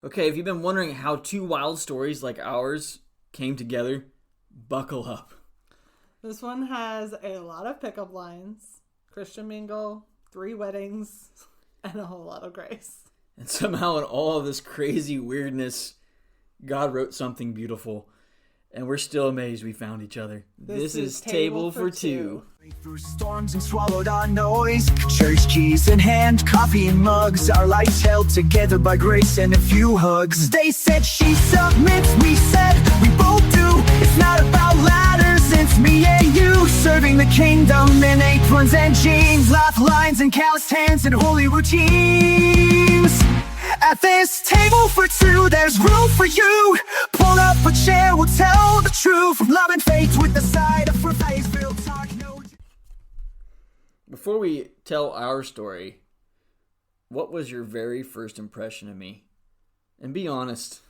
Okay, if you've been wondering how two wild stories like ours came together, buckle up. This one has a lot of pickup lines, Christian Mingle, 3 weddings, and a whole lot of grace. And somehow in all of this crazy weirdness, God wrote something beautiful. And we're still amazed we found each other. This is Table for Two. Through storms and swallowed our noise, church keys in hand, coffee and mugs, our lives held together by grace and a few hugs. They said she submits, we said we both do. It's not about ladders, it's me and you, serving the kingdom in aprons and jeans, laugh lines and calloused hands and holy routines. At this table for two, there's room for you. Pull up a chair, we'll tell the truth. From love and faith with the side of faith-filled talk. No. Before we tell our story, what was your very first impression of me? And be honest.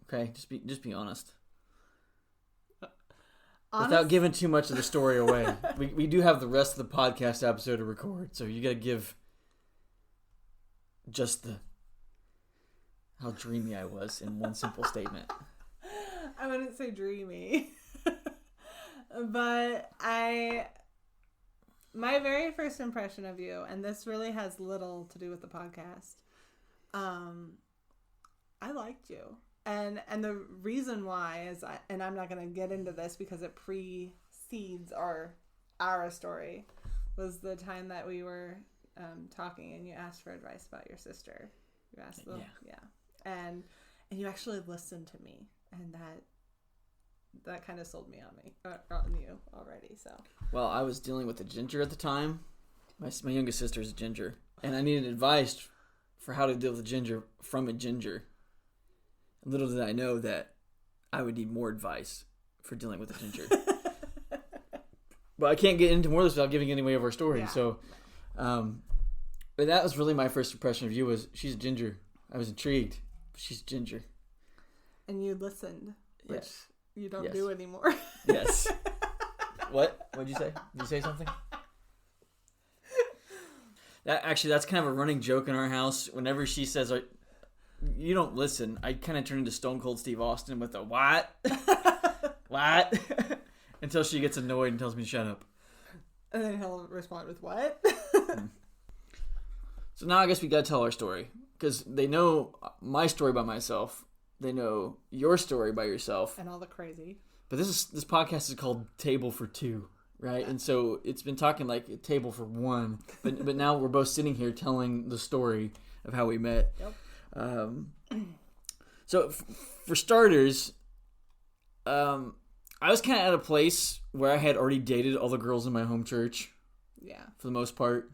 Okay, just be honest. Without giving too much of the story away. we do have the rest of the podcast episode to record, so you gotta give just how dreamy I was in one simple statement. I wouldn't say dreamy. But my very first impression of you, and this really has little to do with the podcast, I liked you. And the reason why is, and I'm not going to get into this because it precedes our story, was the time that we were talking and you asked for advice about your sister. You asked them, yeah. And you actually listened to me, and that kind of sold me on you already. So, well, I was dealing with a ginger at the time. My youngest sister is a ginger, and I needed advice for how to deal with a ginger from a ginger. Little did I know that I would need more advice for dealing with a ginger. But I can't get into more of this without giving any away of our story. Yeah. So, but that was really my first impression of you, was she's a ginger. I was intrigued. She's ginger. And you listened, which yes. You don't do anymore. Yes. What? What'd you say? Did you say something? That's kind of a running joke in our house. Whenever she says, you don't listen, I kind of turn into Stone Cold Steve Austin with a what? What? Until she gets annoyed and tells me to shut up. And then he'll respond with what? So now I guess we got to tell our story. Because they know my story by myself. They know your story by yourself. And all the crazy. But this podcast is called Table for Two, right? And so it's been talking like a table for one. But now we're both sitting here telling the story of how we met. Yep. So for starters, I was kind of at a place where I had already dated all the girls in my home church. Yeah. For the most part.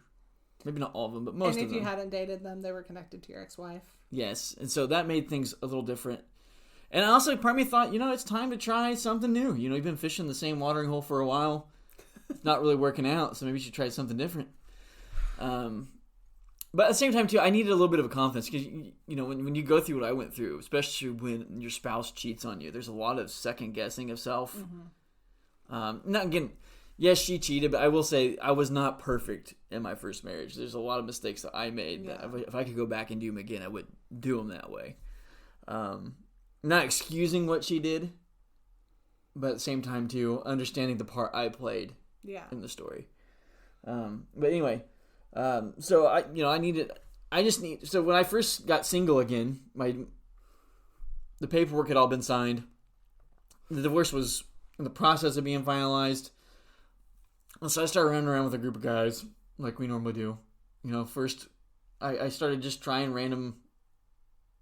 Maybe not all of them, but most of them. And if you hadn't dated them, they were connected to your ex-wife. Yes, and so that made things a little different. And also, part of me thought, it's time to try something new. You've been fishing the same watering hole for a while. It's not really working out, so maybe you should try something different. But at the same time, too, I needed a little bit of a confidence. Because, when you go through what I went through, especially when your spouse cheats on you, there's a lot of second-guessing of self. Mm-hmm. Now, again, yes, she cheated, but I will say I was not perfect in my first marriage. There's a lot of mistakes that I made. Yeah. That if I could go back and do them again, I would do them that way. Not excusing what she did, but at the same time, too, understanding the part I played in the story. But anyway, so so when I first got single again, the paperwork had all been signed. The divorce was in the process of being finalized. So I started running around with a group of guys like we normally do. First I started just trying random.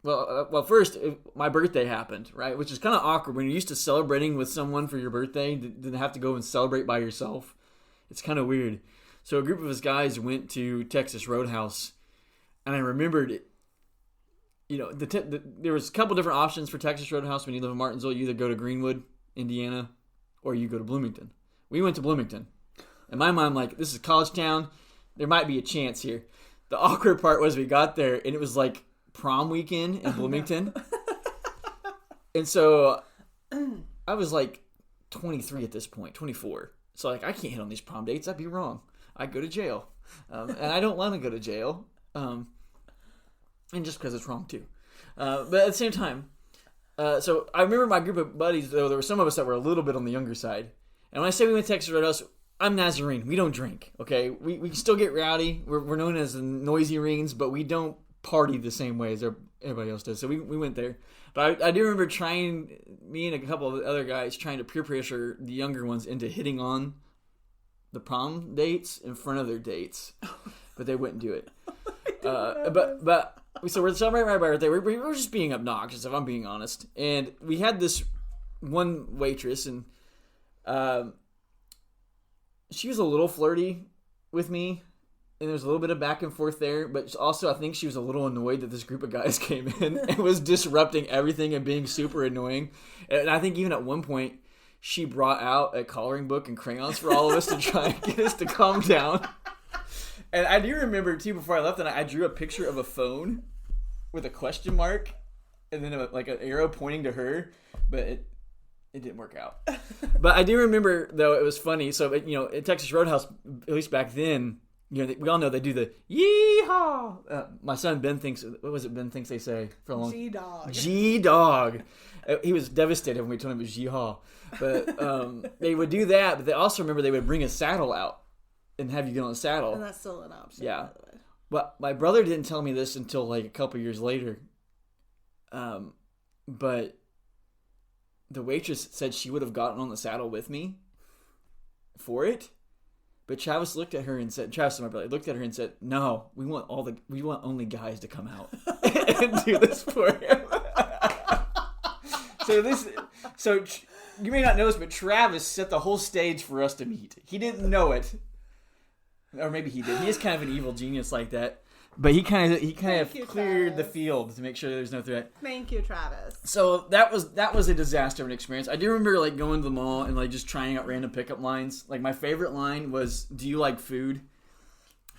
Well, first my birthday happened, right? Which is kind of awkward when you're used to celebrating with someone for your birthday, then have to go and celebrate by yourself. It's kind of weird. So a group of us guys went to Texas Roadhouse, and I remembered it. There was a couple different options for Texas Roadhouse when you live in Martinsville. You either go to Greenwood, Indiana, or you go to Bloomington. We went to Bloomington. In my mind, this is college town. There might be a chance here. The awkward part was we got there, and it was like prom weekend in Bloomington. And so I was 23 at this point, 24. So I can't hit on these prom dates. I'd be wrong. I'd go to jail. And I don't want to go to jail. And just because it's wrong too. But at the same time, so I remember my group of buddies, though, there were some of us that were a little bit on the younger side. And when I say we went to Texas Roadhouse, I'm Nazarene. We don't drink, okay? We still get rowdy. We're known as the noisy rings, but we don't party the same way as everybody else does. So we went there. But I do remember me and a couple of other guys trying to peer pressure the younger ones into hitting on the prom dates in front of their dates. But they wouldn't do it. So we're celebrating my birthday. We're just being obnoxious, if I'm being honest. And we had this one waitress, and she was a little flirty with me, and there was a little bit of back and forth there. But also, I think she was a little annoyed that this group of guys came in and was disrupting everything and being super annoying. And I think even at one point, she brought out a coloring book and crayons for all of us to try and get us to calm down. And I do remember, too, before I left, and I drew a picture of a phone with a question mark and then like an arrow pointing to her, but it didn't work out. But I do remember, though, it was funny. So, at Texas Roadhouse, at least back then, we all know they do the yee-haw. My son Ben thinks, what was it Ben thinks they say for a long time? G-dog. G-dog. He was devastated when we told him it was yee-haw. But they would do that, but they also remember they would bring a saddle out and have you get on the saddle. And that's still an option, yeah. by the way. But my brother didn't tell me this until like a couple years later. But the waitress said she would have gotten on the saddle with me for it. But Travis looked at her and said, Travis, my brother, looked at her and said, "No, we want only guys to come out and do this for him." So you may not know this, but Travis set the whole stage for us to meet. He didn't know it. Or maybe he did. He is kind of an evil genius like that. But he kind of cleared the field to make sure there's no threat. Thank you, Travis. So that was a disaster of an experience. I do remember like going to the mall and like just trying out random pickup lines. Like my favorite line was, "Do you like food?"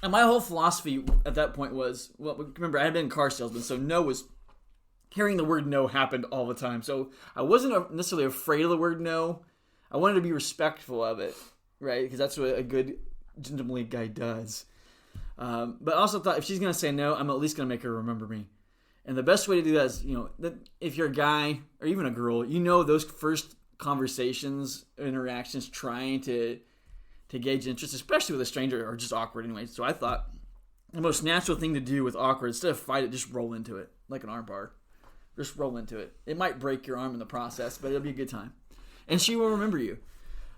And my whole philosophy at that point was, well, remember I had been a car salesman, so hearing the word no happened all the time. So I wasn't necessarily afraid of the word no. I wanted to be respectful of it, right? Because that's what a good gentlemanly guy does. But I also thought if she's going to say no, I'm at least going to make her remember me. And the best way to do that is, if you're a guy or even a girl, those first conversations, interactions, trying to gauge interest, especially with a stranger, are just awkward anyway. So I thought the most natural thing to do with awkward, instead of fight it, just roll into it like an arm bar. Just roll into it. It might break your arm in the process, but it'll be a good time. And she will remember you.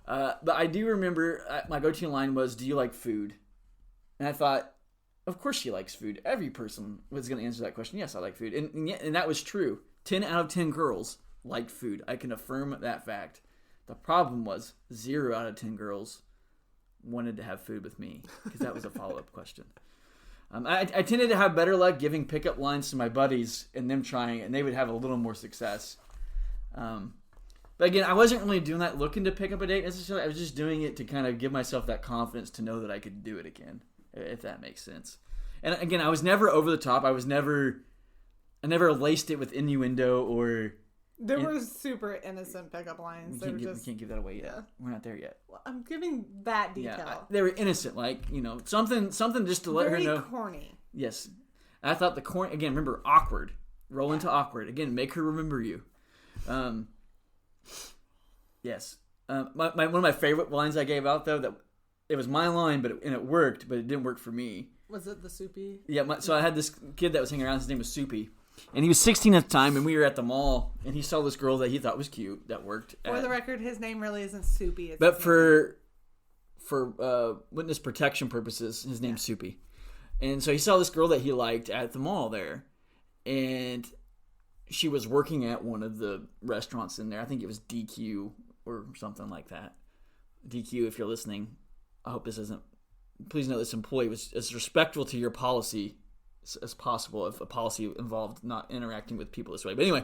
But I do remember my go-to line was, "Do you like food?" And I thought, of course she likes food. Every person was going to answer that question. Yes, I like food. And that was true. 10 out of 10 girls liked food. I can affirm that fact. The problem was 0 out of 10 girls wanted to have food with me, because that was a follow-up question. I tended to have better luck giving pickup lines to my buddies and them trying it, and they would have a little more success. But again, I wasn't really doing that looking to pick up a date necessarily. I was just doing it to kind of give myself that confidence to know that I could do it again, if that makes sense. And again, I was never over the top. I never laced it with innuendo or... There were super innocent pickup lines. We can't give that away yet. Yeah. We're not there yet. Well, I'm giving that detail. Yeah, they were innocent, like, something just to let her know. Very corny. Yes. I thought the corny, again, remember, awkward. Roll into awkward. Again, make her remember you. Yes. One of my favorite lines I gave out, though, that it was my line, and it worked, but it didn't work for me. Was it the Soupy? Yeah, so I had this kid that was hanging around. His name was Soupy. And he was 16 at the time, and we were at the mall, and he saw this girl that he thought was cute, that worked. For the record, his name really isn't Soupy. But for witness protection purposes, his name's Soupy. And so he saw this girl that he liked at the mall there. And she was working at one of the restaurants in there. I think it was DQ or something like that. DQ, if you're listening, I hope this isn't... Please know this employee was as respectful to your policy as possible, if a policy involved not interacting with people this way. But anyway,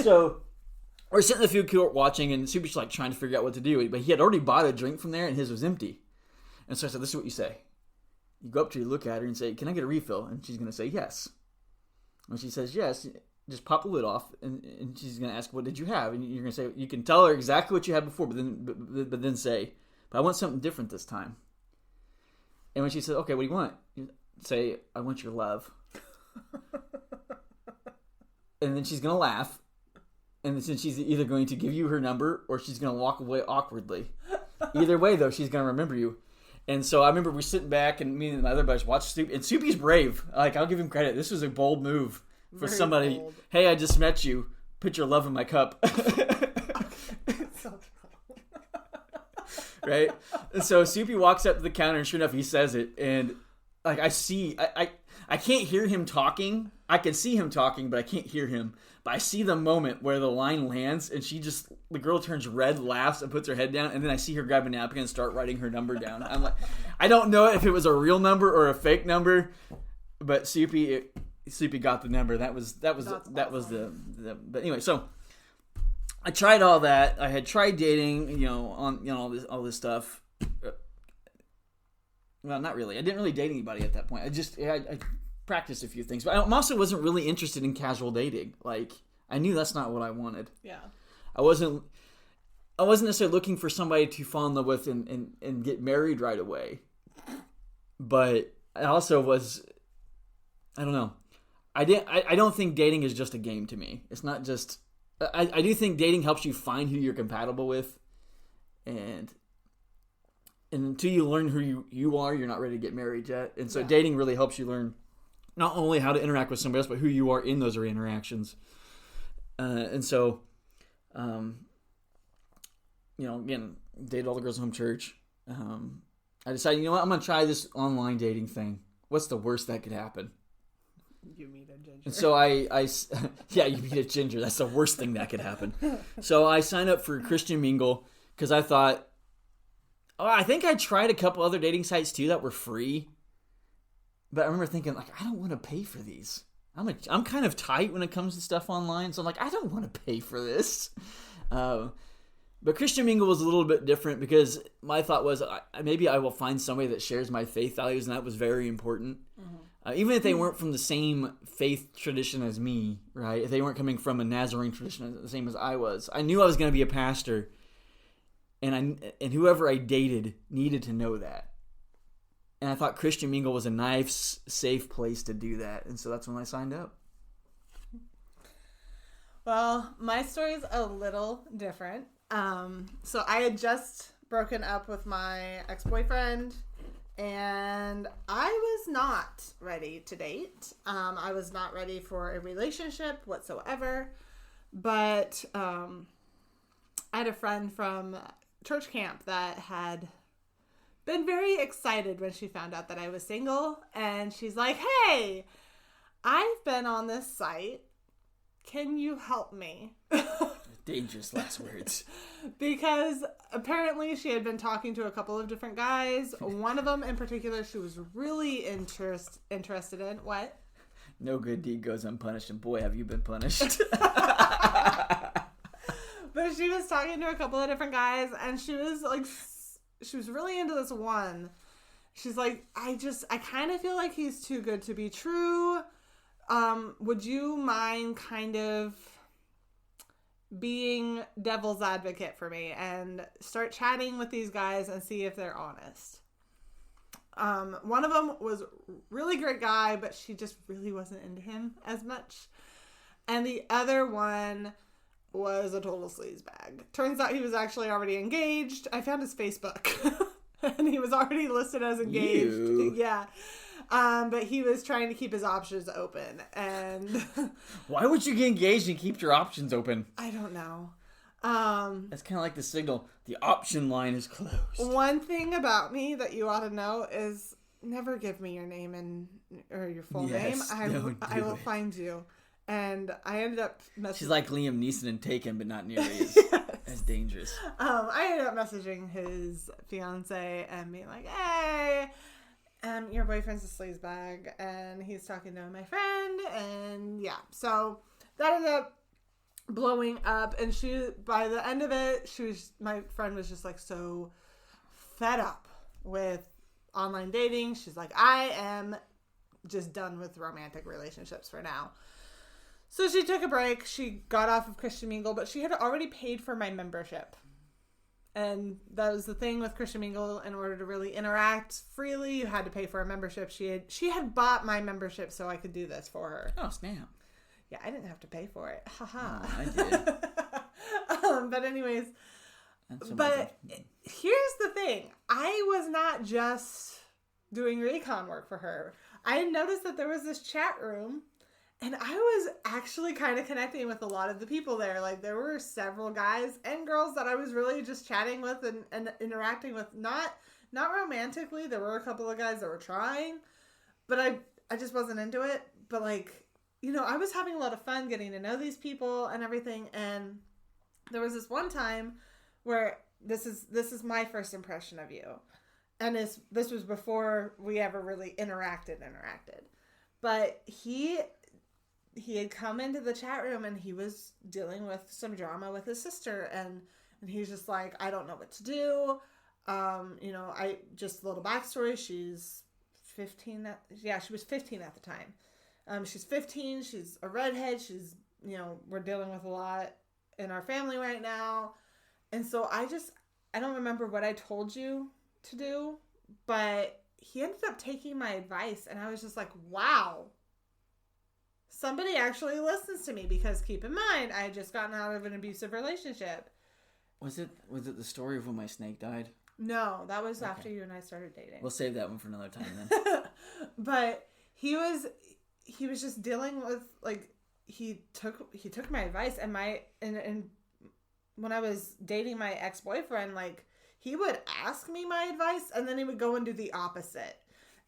so we're sitting in the food court watching, and Soupy's like trying to figure out what to do. But he had already bought a drink from there, and his was empty. And so I said, "This is what you say. You go up to her, look at her, and say, 'Can I get a refill?' And she's going to say yes. When she says yes, just pop the lid off, and she's going to ask, 'What did you have?' And you're going to say, you can tell her exactly what you had before, but then say, 'But I want something different this time.' And when she says, 'Okay, what do you want?' You say, 'I want your love.'" and then she's going to laugh. And then she's either going to give you her number or she's going to walk away awkwardly. Either way, though, she's going to remember you. And so I remember we're sitting back and me and my other buddies watched Soupy. And Soupy's brave. Like, I'll give him credit. This was a bold move for Very somebody. bold. Hey, I just met you. Put your love in my cup. So Right? And so Soupy walks up to the counter and sure enough, he says it. And like I can't hear him talking. I can see him talking, but I can't hear him. But I see the moment where the line lands and the girl turns red, laughs, and puts her head down. And then I see her grab a napkin and start writing her number down. I'm like, I don't know if it was a real number or a fake number, but Soupy got the number. That was the but anyway, so I tried all that. I had tried dating, all this stuff. Well, not really. I didn't really date anybody at that point. I practiced a few things, but I also wasn't really interested in casual dating. Like, I knew that's not what I wanted. Yeah. I wasn't necessarily looking for somebody to fall in love with and get married right away. But I also was, I don't know. I don't think dating is just a game to me. It's not just, I do think dating helps you find who you're compatible with. And until you learn who you are, you're not ready to get married yet. And so dating really helps you learn not only how to interact with somebody else, but who you are in those interactions. And so, again, dated all the girls in home church. I decided, you know what, I'm going to try this online dating thing. What's the worst that could happen? You meet a ginger. And so you meet a ginger. That's the worst thing that could happen. So I signed up for Christian Mingle because I thought, I think I tried a couple other dating sites too that were free. But I remember thinking, like, I don't want to pay for these. I'm kind of tight when it comes to stuff online. So I'm like, I don't want to pay for this. But Christian Mingle was a little bit different because my thought was maybe I will find somebody that shares my faith values, and that was very important. Mm-hmm. Even if they weren't from the same faith tradition as me, right? If they weren't coming from a Nazarene tradition the same as I was, I knew I was going to be a pastor, and whoever I dated needed to know that. And I thought Christian Mingle was a nice, safe place to do that, and so that's when I signed up. Well, my story's a little different. So I had just broken up with my ex-boyfriend, and I was not ready to date. I was not ready for a relationship whatsoever, but I had a friend from church camp that had been very excited when she found out that I was single, and she's like, hey, I've been on this site. Can you help me? Dangerous last words. Because apparently she had been talking to a couple of different guys. One of them in particular she was really interested in. What? No good deed goes unpunished, and boy, have you been punished. But she was talking to a couple of different guys, and she was really into this one. She's like, I kind of feel like he's too good to be true. Would you mind kind of being devil's advocate for me and start chatting with these guys and see if they're honest? One of them was a really great guy, but she just really wasn't into him as much. And the other one was a total sleazebag. Turns out he was actually already engaged. I found his Facebook and he was already listed as engaged. Ew. Yeah. But he was trying to keep his options open, and why would you get engaged and keep your options open? I don't know. That's kind of like the signal. The option line is closed. One thing about me that you ought to know is never give me your name or your full name. I will find you. And I ended up messaging. She's like Liam Neeson in Taken, but not nearly as dangerous. I ended up messaging his fiance and being like, hey, your boyfriend's a sleazebag, and he's talking to my friend, and yeah. So that ended up blowing up, and by the end of it, my friend was just like so fed up with online dating. She's like, I am just done with romantic relationships for now. So she took a break. She got off of Christian Mingle, but she had already paid for my membership. And that was the thing with Christian Mingle. In order to really interact freely, you had to pay for a membership. She had bought my membership so I could do this for her. Oh, snap. Yeah, I didn't have to pay for it. Haha. Oh, I did. But anyways, That's but here's the thing. I was not just doing recon work for her. I noticed that there was this chat room, and I was actually kind of connecting with a lot of the people there. Like, there were several guys and girls that I was really just chatting with and interacting with. Not romantically. There were a couple of guys that were trying, but I just wasn't into it. But, like, you know, I was having a lot of fun getting to know these people and everything. And there was this one time where this is my first impression of you. And this was before we ever really interacted. But he had come into the chat room and he was dealing with some drama with his sister. And he's just like, I don't know what to do. You know, just a little backstory. She's 15. She was 15 at the time. She's 15. She's a redhead. She's, you know, we're dealing with a lot in our family right now. And so I don't remember what I told you to do, but he ended up taking my advice, and I was just like, wow, somebody actually listens to me, because keep in mind, I had just gotten out of an abusive relationship. Was it the story of when my snake died? No, that was after you and I started dating. We'll save that one for another time then. But he was just dealing with, like, he took my advice, and when I was dating my ex-boyfriend, like, he would ask me my advice, and then he would go and do the opposite.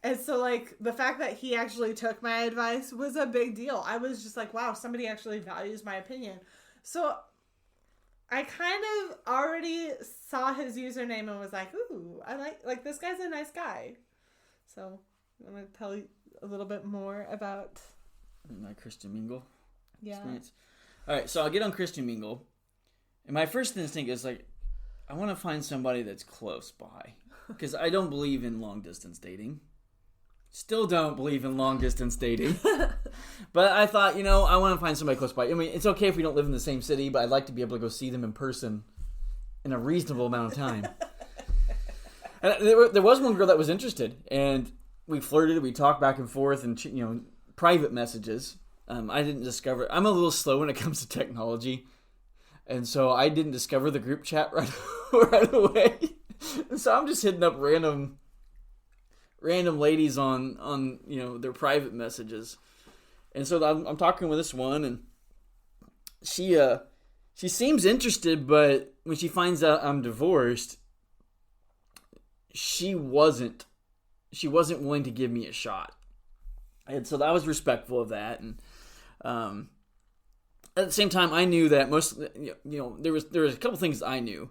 And so, like, the fact that he actually took my advice was a big deal. I was just like, wow, somebody actually values my opinion. So I kind of already saw his username and was like, ooh, I like this guy's a nice guy. So I'm going to tell you a little bit more about my Christian Mingle experience. All right, so I'll get on Christian Mingle. And my first instinct is, like, I want to find somebody that's close by. Because I don't believe in long-distance dating. Still don't believe in long-distance dating. But I thought, you know, I want to find somebody close by. I mean, it's okay if we don't live in the same city, but I'd like to be able to go see them in person in a reasonable amount of time. And there was one girl that was interested. And we flirted, we talked back and forth, and, you know, private messages. I didn't discover... I'm a little slow when it comes to technology. And so I didn't discover the group chat right away. And so I'm just hitting up random ladies on you know, their private messages. And so I'm talking with this one, and she seems interested, but when she finds out I'm divorced, she wasn't willing to give me a shot. And so I was respectful of that. And at the same time, I knew that there was a couple things I knew.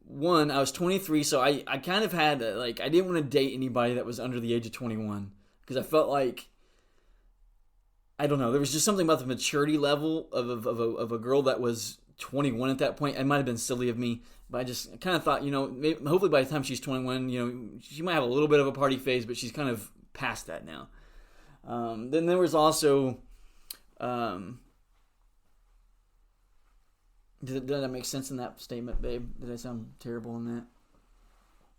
One, I was 23, so I kind of had, like, I didn't want to date anybody that was under the age of 21. Because I felt like, I don't know, there was just something about the maturity level of a girl that was 21 at that point. It might have been silly of me, but I just kind of thought, you know, hopefully by the time she's 21, you know, she might have a little bit of a party phase, but she's kind of past that now. Then there was also... Did that make sense in that statement, babe? Did I sound terrible in that?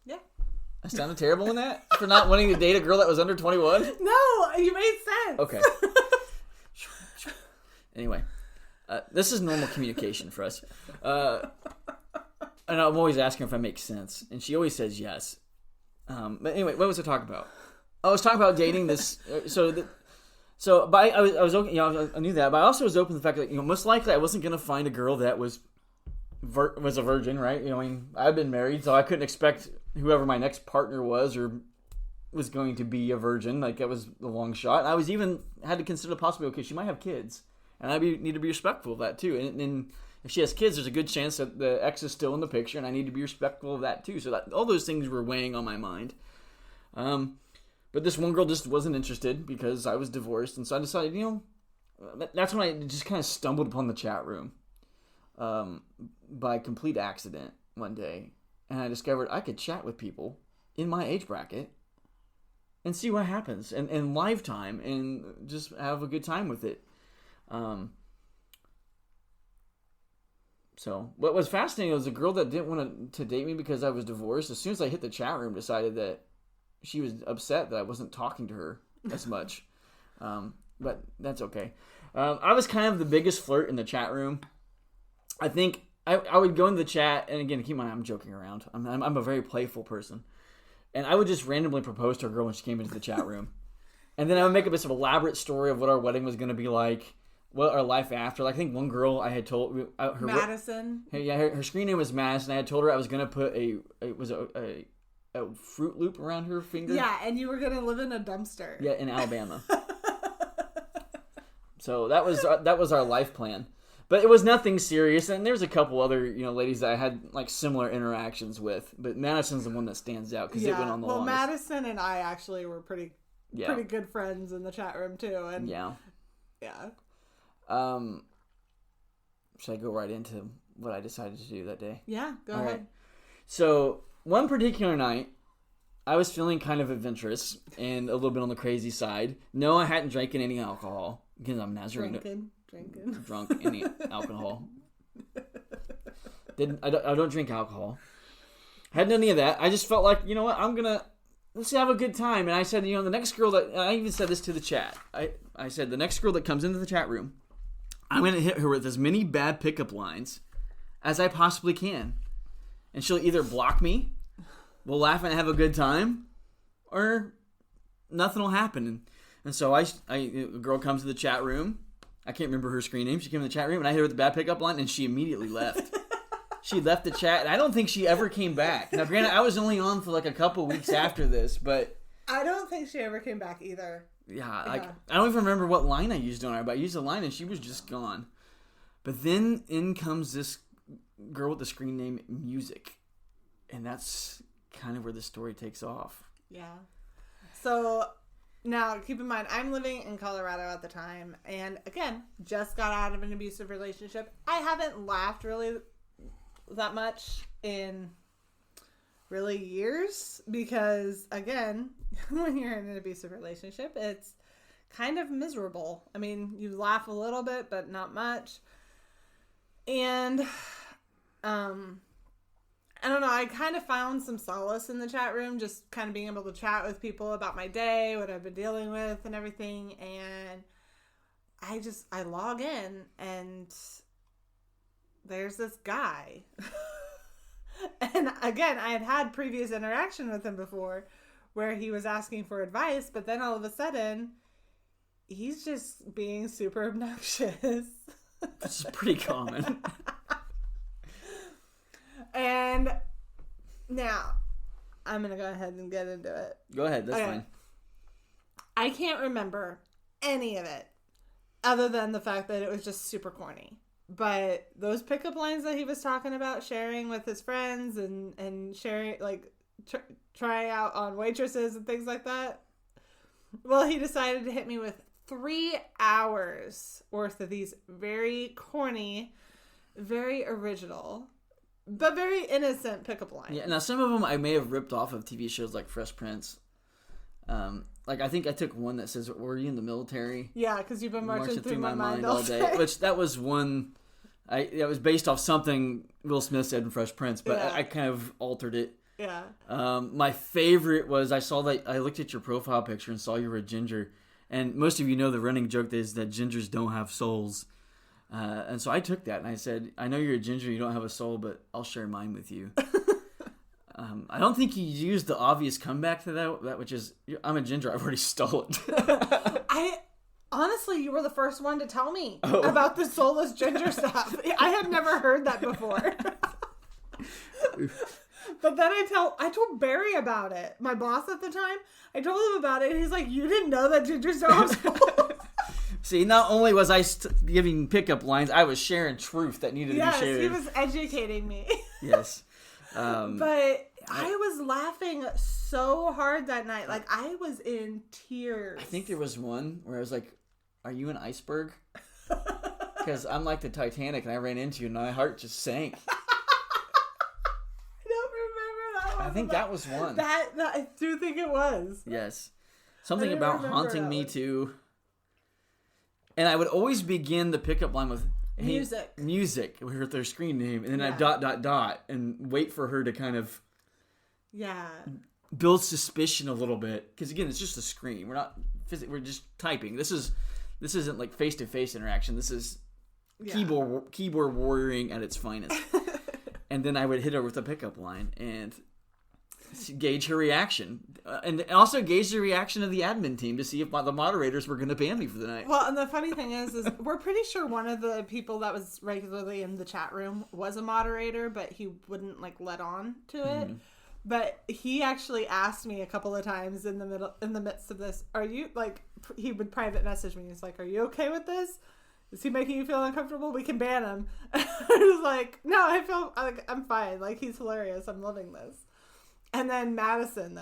Yeah. I sounded terrible in that? For not wanting to date a girl that was under 21? No, you made sense. Okay. Anyway, this is normal communication for us. And I'm always asking if I make sense, and she always says yes. But anyway, what was I talking about? I was talking about dating this... So, but I was okay, you know, I knew that, but I also was open to the fact that, you know, most likely I wasn't going to find a girl that was a virgin, right? You know, I mean, I've been married, so I couldn't expect whoever my next partner was going to be a virgin. Like, that was a long shot. And I was even had to consider the possibility, okay, she might have kids, and I need to be respectful of that too. And if she has kids, there's a good chance that the ex is still in the picture, and I need to be respectful of that too. So that all those things were weighing on my mind. But this one girl just wasn't interested because I was divorced. And so I decided, you know, that's when I just kind of stumbled upon the chat room by complete accident one day. And I discovered I could chat with people in my age bracket and see what happens in lifetime and just have a good time with it. So what was fascinating was a girl that didn't want to date me because I was divorced. As soon as I hit the chat room, decided that she was upset that I wasn't talking to her as much. but that's okay. I was kind of the biggest flirt in the chat room. I think I would go into the chat, and again, keep in mind, I'm joking around. I'm a very playful person. And I would just randomly propose to a girl when she came into the chat room. And then I would make up this elaborate story of what our wedding was going to be like, what our life after. Like, I think one girl I had told... her Madison. Her screen name was Madison. I had told her I was going to put a Fruit Loop around her finger. Yeah, and you were going to live in a dumpster. Yeah, in Alabama. So that was our life plan. But it was nothing serious, and there's a couple other ladies that I had like similar interactions with. But Madison's the one that stands out because it went on the longest. Well, Madison and I actually were pretty good friends in the chat room too. And yeah. Should I go right into what I decided to do that day? Yeah, go ahead. Right. So one particular night, I was feeling kind of adventurous and a little bit on the crazy side. No, I hadn't drank any alcohol because I'm Nazarene. Drinking. Drunk any alcohol. I don't drink alcohol. Hadn't done any of that. I just felt like, you know what, let's have a good time. And I said, the next girl I even said this to the chat. I said, the next girl that comes into the chat room, I'm going to hit her with as many bad pickup lines as I possibly can. And she'll either block me, we'll laugh and have a good time, or nothing will happen. And so a girl comes to the chat room. I can't remember her screen name. She came in the chat room, and I hit her with the bad pickup line, and she immediately left. She left the chat, and I don't think she ever came back. Now, granted, I was only on for like a couple weeks after this, but... I don't think she ever came back either. Yeah, I don't even remember what line I used on her, but I used a line, and she was just gone. But then in comes this girl with the screen name Music, and that's kind of where the story takes off. Yeah. So... Now, keep in mind, I'm living in Colorado at the time, and again, just got out of an abusive relationship. I haven't laughed really that much in really years because, again, when you're in an abusive relationship, it's kind of miserable. I mean, you laugh a little bit, but not much. And, I don't know, I kind of found some solace in the chat room, just kind of being able to chat with people about my day, what I've been dealing with and everything. And I log in and there's this guy. And again, I had previous interaction with him before where he was asking for advice, but then all of a sudden he's just being super obnoxious. Which is pretty common. And now, I'm going to go ahead and get into it. Go ahead, that's fine. I can't remember any of it other than the fact that it was just super corny. But those pickup lines that he was talking about sharing with his friends and sharing, like, trying out on waitresses and things like that. Well, he decided to hit me with 3 hours worth of these very corny, very original, but very innocent pickup lines. Yeah, now some of them I may have ripped off of TV shows like Fresh Prince. Like I think I took one that says, "Were you in the military?" Yeah, because you've been marching through my mind all day. Which that was one. That was based off something Will Smith said in Fresh Prince, but I kind of altered it. Yeah. My favorite was I looked at your profile picture and saw you were a ginger, and most of you know the running joke is that gingers don't have souls. And so I took that and I said, I know you're a ginger, you don't have a soul, but I'll share mine with you. I don't think you used the obvious comeback to that, which is, I'm a ginger, I've already stole it. Honestly, you were the first one to tell me about the soulless ginger stuff. I had never heard that before. But then I told Barry about it, my boss at the time. I told him about it and he's like, you didn't know that gingers don't have souls? See, not only was I giving pickup lines, I was sharing truth that needed to be shared. Yes, he was educating me. Yes. But I was laughing so hard that night. Like, I was in tears. I think there was one where I was like, are you an iceberg? Because I'm like the Titanic and I ran into you and my heart just sank. I don't remember that one. I think that was one. That I do think it was. Yes. Something about haunting me too. And I would always begin the pickup line with music with their screen name, and then I ... and wait for her to kind of build suspicion a little bit. Because again, it's just a screen. We're just typing. This is This isn't like face-to-face interaction. This is keyboard warrioring at its finest. And then I would hit her with a pickup line and gauge her reaction. And also gauge the reaction of the admin team to see if the moderators were going to ban me for the night. Well, and the funny thing is we're pretty sure one of the people that was regularly in the chat room was a moderator, but he wouldn't like let on to it. But he actually asked me a couple of times in the midst of this, are you like, he would private message me. He's like, are you okay with this? Is he making you feel uncomfortable? We can ban him. I was like, no, I feel like I'm fine. Like, he's hilarious. I'm loving this. And then Madison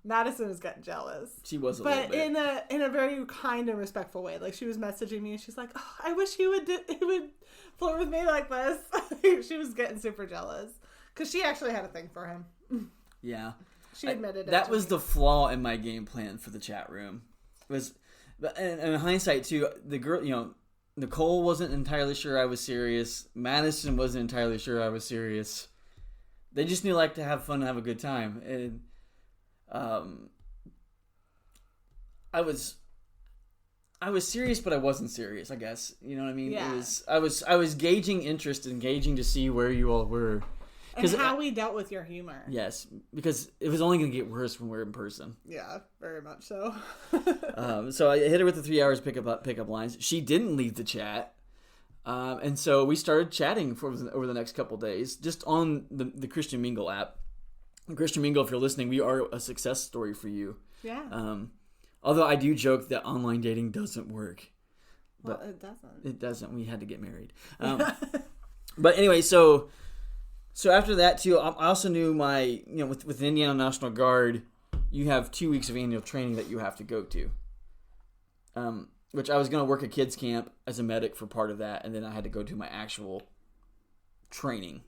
was getting jealous. She was a little bit. But in a very kind and respectful way. Like, she was messaging me and she's like, oh, I wish he would flirt with me like this. She was getting super jealous. Because she actually had a thing for him. Yeah. She admitted it. That was the flaw in my game plan for the chat room. And in hindsight, too, the girl, Nicole wasn't entirely sure I was serious. Madison wasn't entirely sure I was serious. They just knew I like to have fun and have a good time. And I was serious, but I wasn't serious, I guess. You know what I mean? Yeah. I was gauging interest and gauging to see where you all were. And how we dealt with your humor. Yes, because it was only going to get worse when we're in person. Yeah, very much so. So I hit her with the 3 hours pickup lines. She didn't leave the chat. And so we started chatting over the next couple days, just on the Christian Mingle app. Christian Mingle, if you're listening, we are a success story for you. Yeah. Although I do joke that online dating doesn't work. Well, it doesn't. It doesn't. We had to get married. But anyway, so after that, too, I also knew with the Indiana National Guard, you have 2 weeks of annual training that you have to go to. Which I was going to work a kids camp as a medic for part of that, and then I had to go to my actual training.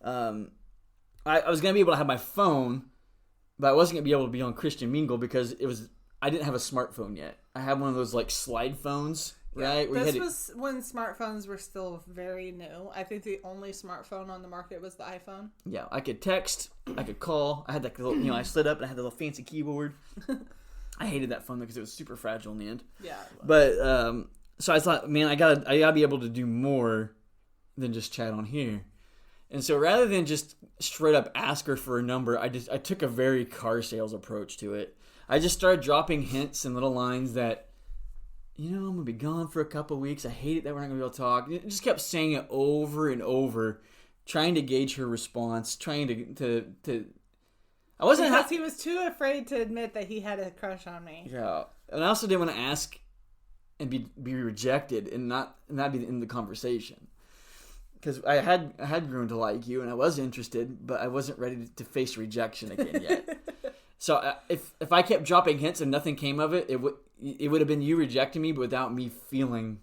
I was going to be able to have my phone, but I wasn't going to be able to be on Christian Mingle because I didn't have a smartphone yet. I had one of those like slide phones, right? This was when smartphones were still very new. I think the only smartphone on the market was the iPhone. Yeah, I could text, I could call. I had that little, I slid up and I had the little fancy keyboard. I hated that phone because it was super fragile in the end. Yeah. But so I thought, man, I gotta be able to do more than just chat on here. And so rather than just straight up ask her for a number, I took a very car sales approach to it. I just started dropping hints and little lines that, I'm gonna be gone for a couple weeks. I hate it that we're not gonna be able to talk. I just kept saying it over and over, trying to gauge her response, trying to. I wasn't because he was too afraid to admit that he had a crush on me. Yeah, and I also didn't want to ask and be rejected and not be in the conversation because I had grown to like you and I was interested, but I wasn't ready to face rejection again yet. So if I kept dropping hints and nothing came of it, it would have been you rejecting me, but without me feeling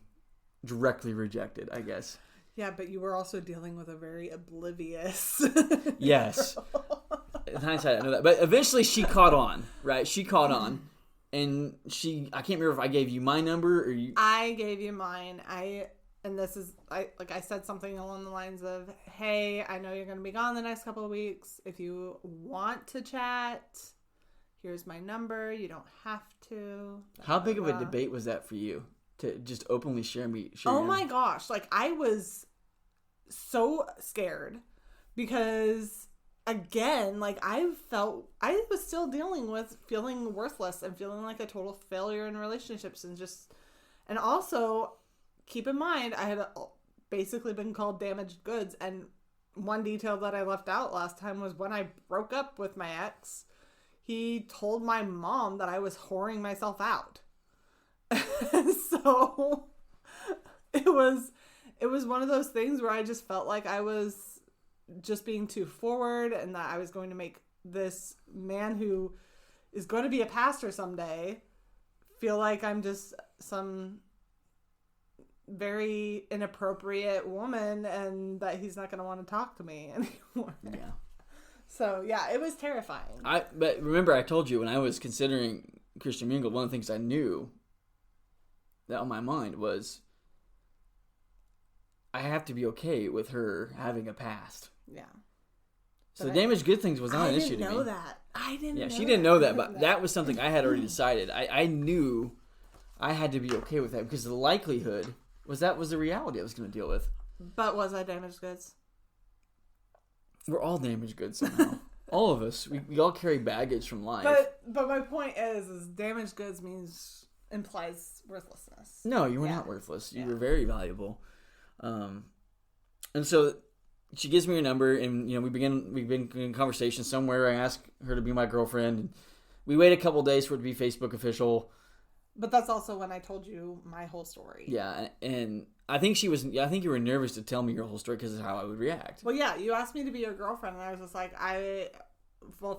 directly rejected, I guess. Yeah, but you were also dealing with a very oblivious. Yes. In hindsight, I know that. But eventually she caught on, right? She caught on. And I can't remember if I gave you my number or you. I gave you mine. I said something along the lines of, hey, I know you're going to be gone the next couple of weeks. If you want to chat, here's my number. You don't have to. How big of a debate was that for you to just openly share me? Oh my gosh. Like, I was so scared because, again, like, I was still dealing with feeling worthless and feeling like a total failure in relationships and also keep in mind, I had basically been called damaged goods. And one detail that I left out last time was when I broke up with my ex, he told my mom that I was whoring myself out. So it was one of those things where I just felt like I was just being too forward and that I was going to make this man who is going to be a pastor someday feel like I'm just some very inappropriate woman and that he's not going to want to talk to me anymore. Yeah. So, yeah, it was terrifying. But remember, I told you when I was considering Christian Mingle, one of the things I knew that on my mind was I have to be okay with her having a past. Yeah. So the damaged good things was not an issue to me. I didn't know that. She didn't know that, but that was something I had already decided. I knew I had to be okay with that because the likelihood was that was the reality I was going to deal with. But was I damaged goods? We're all damaged goods somehow. All of us. We all carry baggage from life. But my point is damaged goods implies worthlessness. No, you were not worthless. You were very valuable. And so she gives me her number, and we've been in conversation somewhere. I ask her to be my girlfriend. And we wait a couple days for it to be Facebook official. But that's also when I told you my whole story. Yeah, and I think you were nervous to tell me your whole story because of how I would react. Well, yeah, you asked me to be your girlfriend, and I was just like,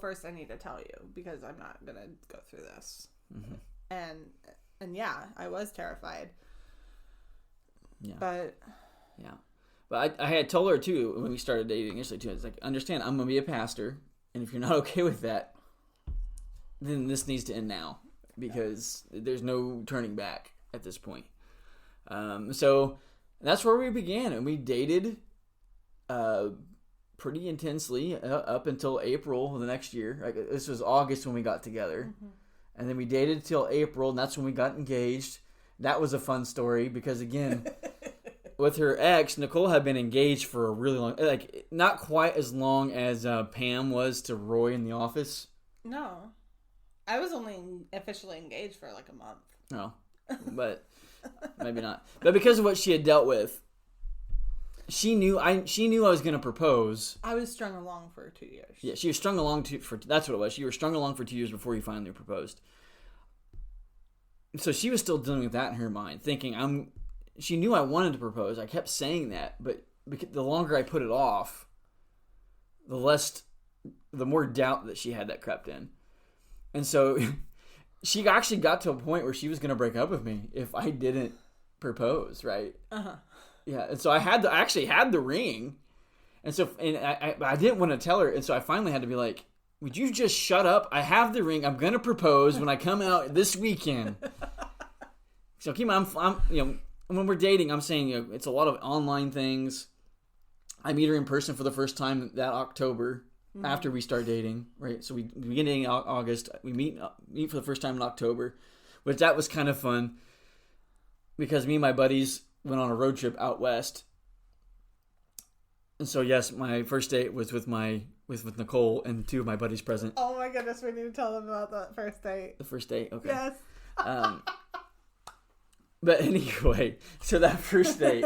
first I need to tell you because I'm not gonna go through this. Mm-hmm. And yeah, I was terrified. Yeah. But I had told her too when we started dating initially too. It's like, understand, I'm gonna be a pastor, and if you're not okay with that, then this needs to end now. Because there's no turning back at this point. So that's where we began. And we dated pretty intensely up until April of the next year. Like, this was August when we got together. Mm-hmm. And then we dated till April, and that's when we got engaged. That was a fun story because, again, with her ex, Nicole had been engaged for a really long... Like, not quite as long as Pam was to Roy in The Office. No. I was only officially engaged for like a month. No, but maybe not. But because of what she had dealt with, she knew I was going to propose. I was strung along for 2 years. Yeah, she was strung along that's what it was. You were strung along for 2 years before you finally proposed. So she was still dealing with that in her mind, thinking she knew I wanted to propose. I kept saying that, but the longer I put it off, the more doubt that she had that crept in. And so she actually got to a point where she was going to break up with me if I didn't propose, right? Uh-huh. Yeah, and so I actually had the ring. And so I didn't want to tell her, and so I finally had to be like, would you just shut up? I have the ring. I'm going to propose when I come out this weekend. So keep on, when we're dating, I'm saying it's a lot of online things. I meet her in person for the first time that October. Mm-hmm. After we start dating, right? So we begin dating in August. We meet for the first time in October, which that was kind of fun because me and my buddies went on a road trip out west. And so yes, my first date was with Nicole and two of my buddies present. Oh my goodness, we need to tell them about that first date. The first date, okay. Yes. But anyway, so that first date.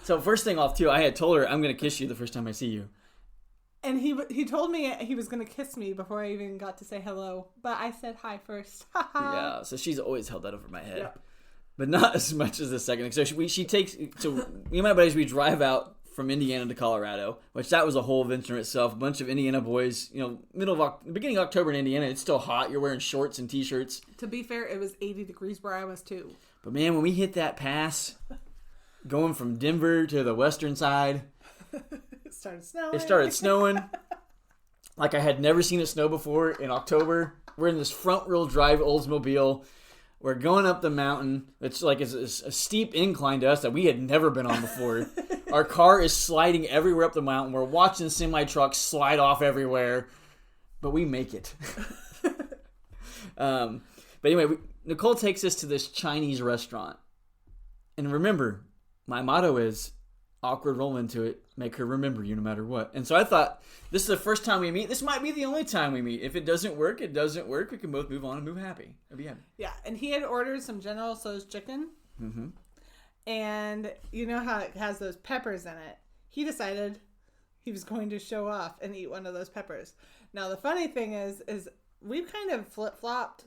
So first thing off too, I had told her I'm going to kiss you the first time I see you. And he told me he was going to kiss me before I even got to say hello. But I said hi first. Yeah, so she's always held that over my head. Yep. But not as much as the second. So me and my buddies, we drive out from Indiana to Colorado, which that was a whole adventure in itself. A bunch of Indiana boys, beginning of October in Indiana, it's still hot. You're wearing shorts and T-shirts. To be fair, it was 80 degrees where I was too. But man, when we hit that pass, going from Denver to the western side... It started snowing. Like I had never seen it snow before in October. We're in this front-wheel drive Oldsmobile. We're going up the mountain. It's like it's a steep incline to us that we had never been on before. Our car is sliding everywhere up the mountain. We're watching semi-trucks slide off everywhere. But we make it. But anyway, Nicole takes us to this Chinese restaurant. And remember, my motto is... awkward roll into it, make her remember you no matter what. And so I thought, this is the first time we meet. This might be the only time we meet. If it doesn't work, it doesn't work. We can both move on and move happy. I'll be happy. Yeah, and he had ordered some General Tso's chicken. Mm-hmm. And you know how it has those peppers in it. He decided he was going to show off and eat one of those peppers. Now, the funny thing is we've kind of flip-flopped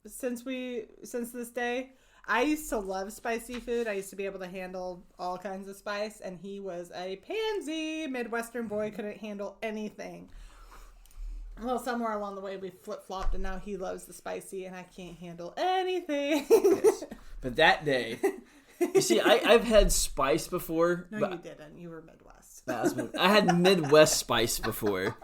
since this day. I used to love spicy food. I used to be able to handle all kinds of spice, and he was a pansy Midwestern boy, couldn't handle anything. Well, somewhere along the way we flip-flopped, and now he loves the spicy, and I can't handle anything. Yes. But that day, you see, I've had spice before. No, you didn't. You were Midwest. I had Midwest spice before.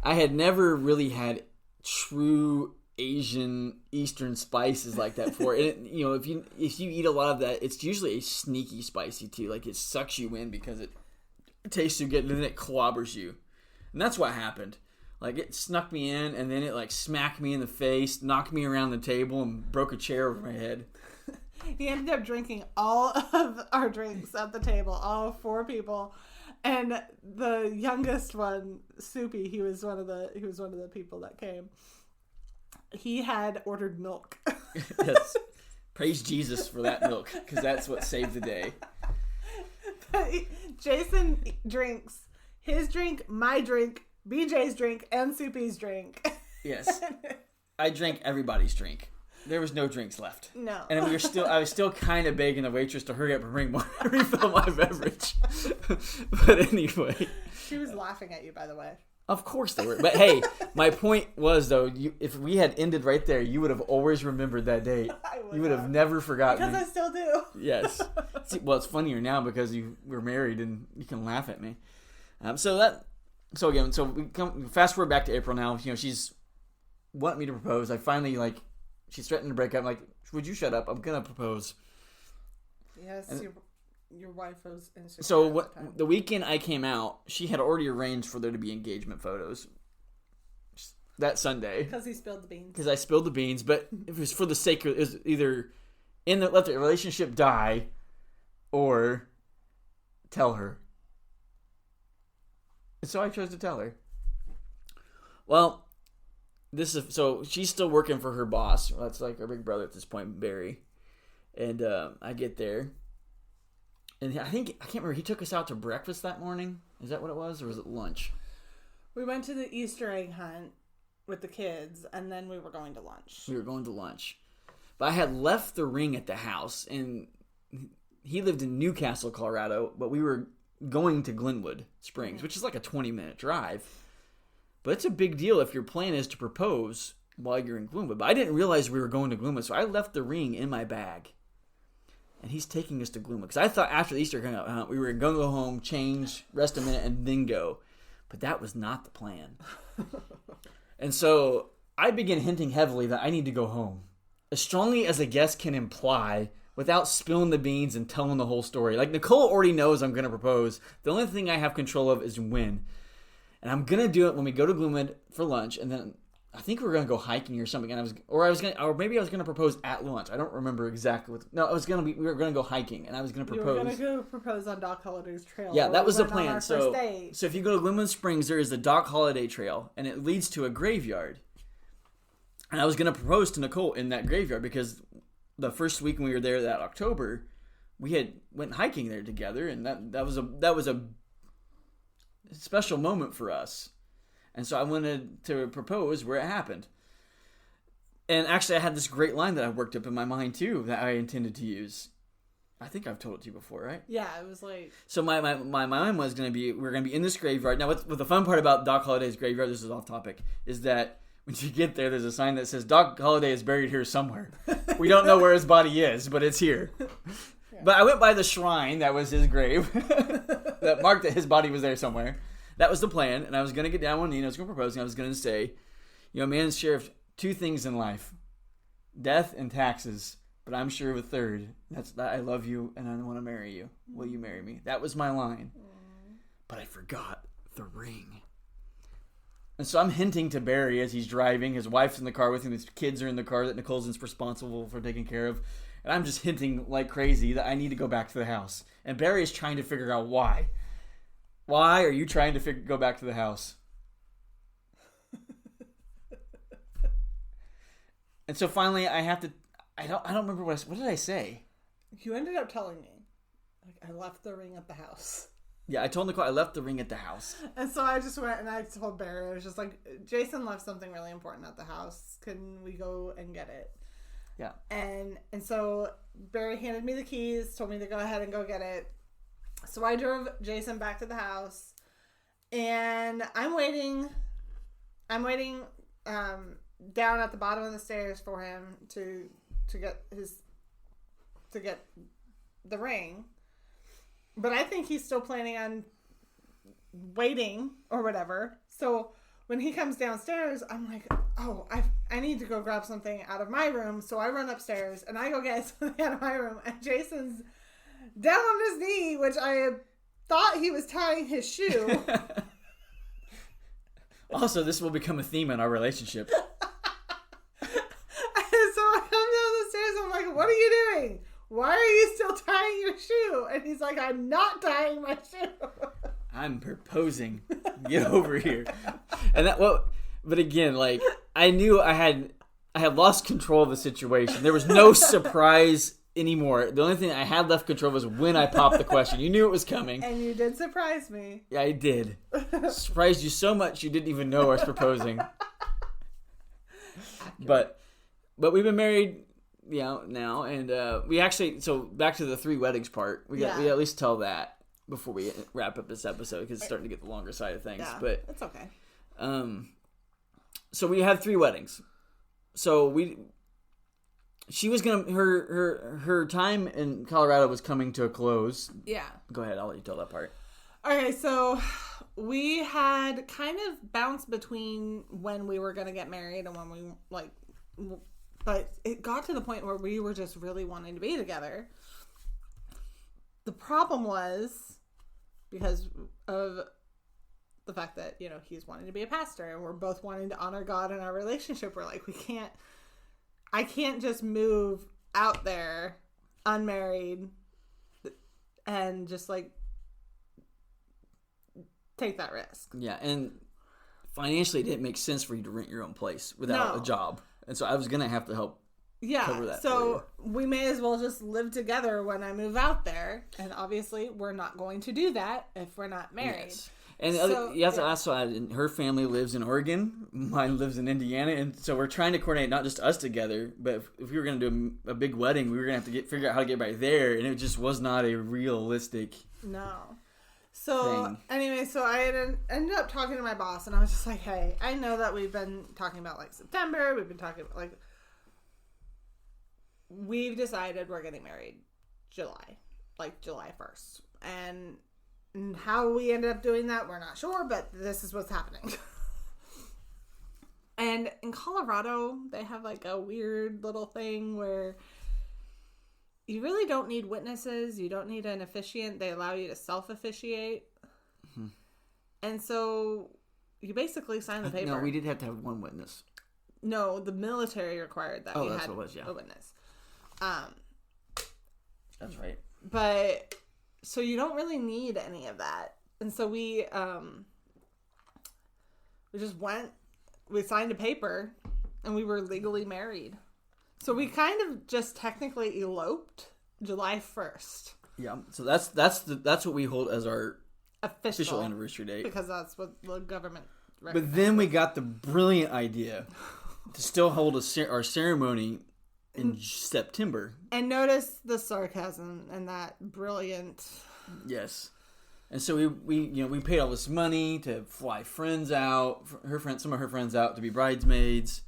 I had never really had true Asian Eastern spices like that before. And if you eat a lot of that, it's usually a sneaky spicy too. Like it sucks you in because it tastes so good and then it clobbers you. And that's what happened. Like, it snuck me in, and then it, like, smacked me in the face, knocked me around the table, and broke a chair over my head. He ended up drinking all of our drinks at the table, all 4 people. And the youngest one, Soupy, he was one of the people that came. He had ordered milk. Yes. Praise Jesus for that milk, because that's what saved the day. Jason drinks his drink, my drink, BJ's drink, and Soupy's drink. Yes. I drank everybody's drink. There was no drinks left. No. And I was still kind of begging the waitress to hurry up and bring more, refill my beverage. But anyway. She was laughing at you, by the way. Of course they were. But hey, my point was, though, if we had ended right there, you would have always remembered that date. You would have never forgotten. Because I still do. Yes. See, well, it's funnier now because you were married and you can laugh at me. So we fast forward back to April now. You know, she's wanting me to propose. I finally, she's threatening to break up. I'm like, would you shut up? I'm going to propose. Yes, your wife was insecure. So the weekend I came out, she had already arranged for there to be engagement photos that Sunday. Because he spilled the beans. Because I spilled the beans, but it was for the sake of, it was either let the relationship die or tell her. And so I chose to tell her. Well, so she's still working for her boss. Well, that's like her big brother at this point, Barry. And I get there. And I can't remember, he took us out to breakfast that morning. Is that what it was? Or was it lunch? We went to the Easter egg hunt with the kids, and then we were going to lunch. We were going to lunch. But I had left the ring at the house, and he lived in Newcastle, Colorado, but we were going to Glenwood Springs, which is like a 20-minute drive. But it's a big deal if your plan is to propose while you're in Glenwood. But I didn't realize we were going to Glenwood, so I left the ring in my bag. And he's taking us to Glenwood. Because I thought after the Easter hunt, we were going to go home, change, rest a minute, and then go. But that was not the plan. And so I began hinting heavily that I need to go home. As strongly as a guest can imply, without spilling the beans and telling the whole story. Like, Nicole already knows I'm going to propose. The only thing I have control of is when. And I'm going to do it when we go to Glenwood for lunch. And then I think we were going to go hiking or something. And maybe I was going to propose at lunch. I don't remember exactly what. No, we were going to go hiking, and I was going to propose. You were going to go propose on Doc Holliday's trail. Yeah, that was the plan. So if you go to Glenwood Springs, there is the Doc Holliday Trail, and it leads to a graveyard. And I was going to propose to Nicole in that graveyard because the first week when we were there that October, we had went hiking there together, and that was a special moment for us. And so I wanted to propose where it happened. And actually, I had this great line that I worked up in my mind, too, that I intended to use. I think I've told it to you before, right? Yeah, it was like... So my mind was going to be, we're going to be in this graveyard. Now, what the fun part about Doc Holliday's graveyard, this is off topic, is that when you get there, there's a sign that says, Doc Holliday is buried here somewhere. We don't know where his body is, but it's here. Yeah. But I went by the shrine that was his grave that marked that his body was there somewhere. That was the plan, and I was going to get down one knee, and I was going to propose, and I was going to say, man's share of 2 things in life, death and taxes, but I'm sure of a third. That's that I love you, and I want to marry you. Will you marry me? That was my line. But I forgot the ring. And so I'm hinting to Barry as he's driving. His wife's in the car with him. His kids are in the car that Nicole's responsible for taking care of. And I'm just hinting like crazy that I need to go back to the house. And Barry is trying to figure out why. Why are you trying to go back to the house? And so finally, I don't remember what did I say? You ended up telling me, I left the ring at the house. Yeah, I told Nicole I left the ring at the house. And so I just went and I told Barry, I was just like, Jason left something really important at the house. Can we go and get it? Yeah. And so Barry handed me the keys, told me to go ahead and go get it. So I drove Jason back to the house, and I'm waiting down at the bottom of the stairs for him to get the ring. But I think he's still planning on waiting or whatever. So when he comes downstairs, I'm like, oh, I need to go grab something out of my room. So I run upstairs and I go get something out of my room, and Jason's down on his knee, which I thought he was tying his shoe. Also, this will become a theme in our relationship. So I come down the stairs. I'm like, what are you doing? Why are you still tying your shoe? And he's like, I'm not tying my shoe. I'm proposing. Get over here. And that, well, but again, like, I knew I had lost control of the situation. There was no surprise anymore. The only thing I had left control was when I popped the question. You knew it was coming. And you did surprise me. Yeah, I did. Surprised you so much you didn't even know I was proposing. But we've been married, now, and we actually, so back to the 3 weddings part. We at least tell that before we wrap up this episode, because it's starting to get the longer side of things. Yeah, but it's okay. So we had 3 weddings. So she was gonna her time in Colorado was coming to a close. Yeah. Go ahead, I'll let you tell that part. Okay, so we had kind of bounced between when we were gonna get married and when we but it got to the point where we were just really wanting to be together. The problem was because of the fact that, he's wanting to be a pastor and we're both wanting to honor God in our relationship. We're like, I can't just move out there unmarried and just like take that risk. Yeah, and financially it didn't make sense for you to rent your own place without a job. And so I was going to have to help cover that. So we may as well just live together when I move out there. And obviously we're not going to do that if we're not married. Yes. And you have to also add, her family lives in Oregon, mine lives in Indiana, and so we're trying to coordinate not just us together, but if we were going to do a big wedding, we were going to have to figure out how to get back there, and it just was not a realistic So anyway, so I ended up talking to my boss, and I was just like, hey, I know that we've been talking about like September, we've been talking about like, we've decided we're getting married July 1st, and how we ended up doing that, we're not sure, but this is what's happening. And in Colorado, they have like a weird little thing where you really don't need witnesses. You don't need an officiant. They allow you to self-officiate. Mm-hmm. And so you basically sign the paper. No, we did have to have one witness. No, the military required that we had a witness. That's right. But... so you don't really need any of that. And so we just we signed a paper and we were legally married. So we kind of just technically eloped July 1st. Yeah. So that's what we hold as our official anniversary date. Because that's what the government recognizes. But then we got the brilliant idea to still hold our ceremony in September. And notice the sarcasm and that brilliant. Yes. And so we paid all this money to fly friends out, some of her friends out to be bridesmaids.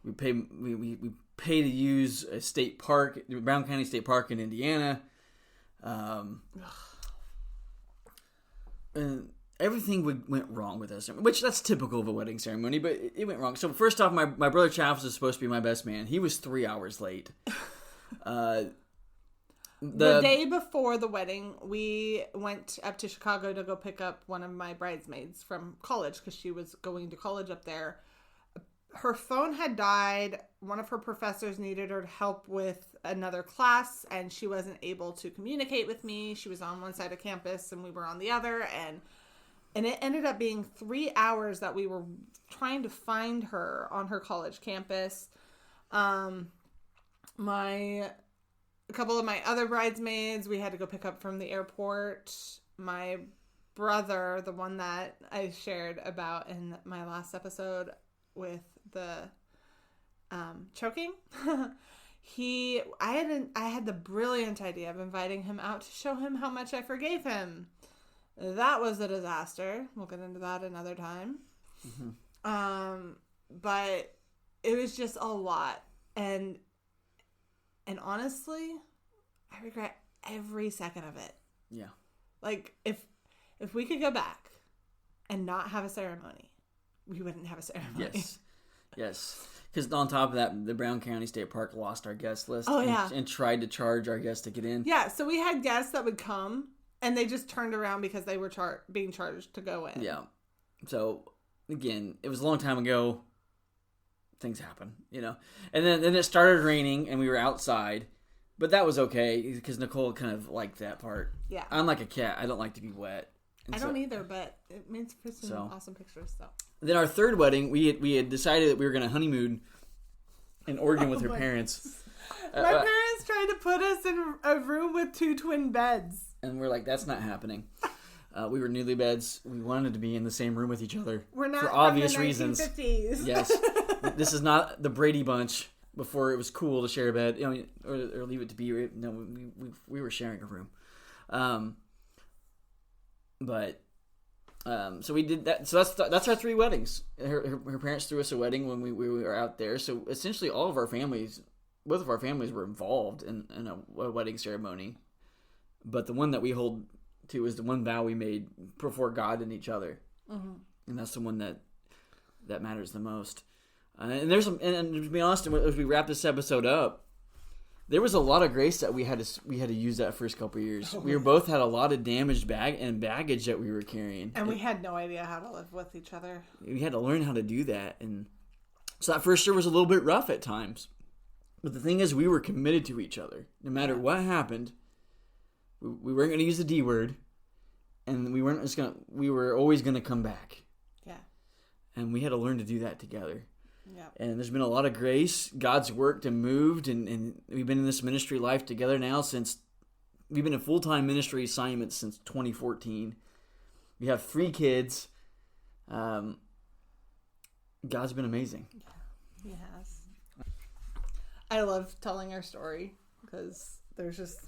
We pay to use a state park, Brown County State Park in Indiana. And everything went wrong with us, which that's typical of a wedding ceremony, but it went wrong. So first off, my brother Chaps was supposed to be my best man. He was 3 hours late. The day before the wedding, we went up to Chicago to go pick up one of my bridesmaids from college because she was going to college up there. Her phone had died. One of her professors needed her to help with another class, and she wasn't able to communicate with me. She was on one side of campus, and we were on the other, and it ended up being 3 hours that we were trying to find her on her college campus. A couple of my other bridesmaids we had to go pick up from the airport. My brother, the one that I shared about in my last episode with the choking, I had the brilliant idea of inviting him out to show him how much I forgave him. That was a disaster. We'll get into that another time. Mm-hmm. But it was just a lot, and honestly, I regret every second of it. Yeah. Like, if we could go back and not have a ceremony, we wouldn't have a ceremony. Yes. Because on top of that, the Brown County State Park lost our guest list. And tried to charge our guests to get in. Yeah, so we had guests that would come, and they just turned around because they were being charged to go in. Yeah. So again, it was a long time ago. Things happen, you know. And then it started raining, and we were outside. But that was okay, because Nicole kind of liked that part. Yeah. I'm like a cat. I don't like to be wet. And I don't either, but it means for some awesome pictures. So then our third wedding, we had decided that we were going to honeymoon in Oregon with her parents. My parents tried to put us in a room with 2 twin beds. And we're like, that's not happening. We were newlyweds. We wanted to be in the same room with each other. We're not for obvious from the reasons. 1950s. Yes. This is not the Brady Bunch before it was cool to share a bed, you know, or leave it to be. No, we were sharing a room. So we did that. So that's our 3 weddings. Her parents threw us a wedding when we were out there. So essentially, all of our families, both of our families, were involved in a wedding ceremony. But the one that we hold to is the one vow we made before God and each other, and that's the one that matters the most. And to be honest, as we wrap this episode up, there was a lot of grace that we had to use that first couple of years. We both had a lot of damaged baggage that we were carrying, and we had no idea how to live with each other. We had to learn how to do that, and so that first year was a little bit rough at times. But the thing is, we were committed to each other, no matter what happened. We weren't going to use the D word, and we were always going to come back. Yeah, and we had to learn to do that together. Yeah. And there's been a lot of grace. God's worked and moved, and we've been in this ministry life together now since we've been in full-time ministry assignments since 2014. We have 3 kids. God's been amazing. Yeah, he has. I love telling our story because there's just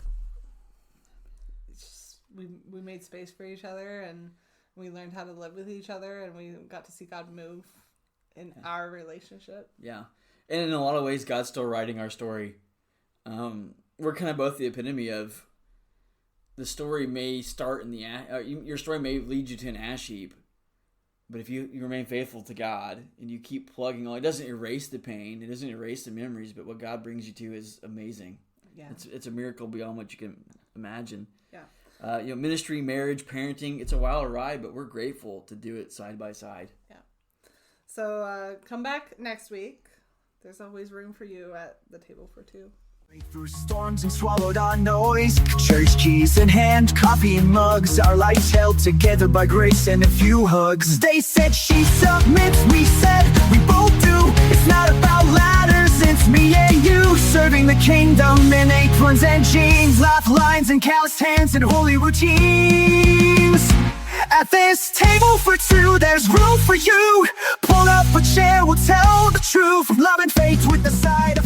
we made space for each other, and we learned how to live with each other, and we got to see God move in our relationship. Yeah. And in a lot of ways, God's still writing our story. We're kind of both the epitome of the story may start in the your story may lead you to an ash heap, but if you remain faithful to God and you keep plugging on, it doesn't erase the pain, it doesn't erase the memories, but what God brings you to is amazing. Yeah. It's a miracle beyond what you can imagine. Yeah. Ministry, marriage, parenting, it's a wild ride, but we're grateful to do it side by side. Yeah. So come back next week. There's always room for you at the table for 2. Through storms and swallowed our noise, church keys in hand, coffee and mugs, our lives held together by grace and a few hugs. They said she submits, we said we both do. It's not about ladders, it's me and you, serving the kingdom in aprons and jeans, laugh lines and calloused hands and holy routines. At this table for 2, there's room for you. Pull up a chair, we'll tell the truth, from love and faith with the side of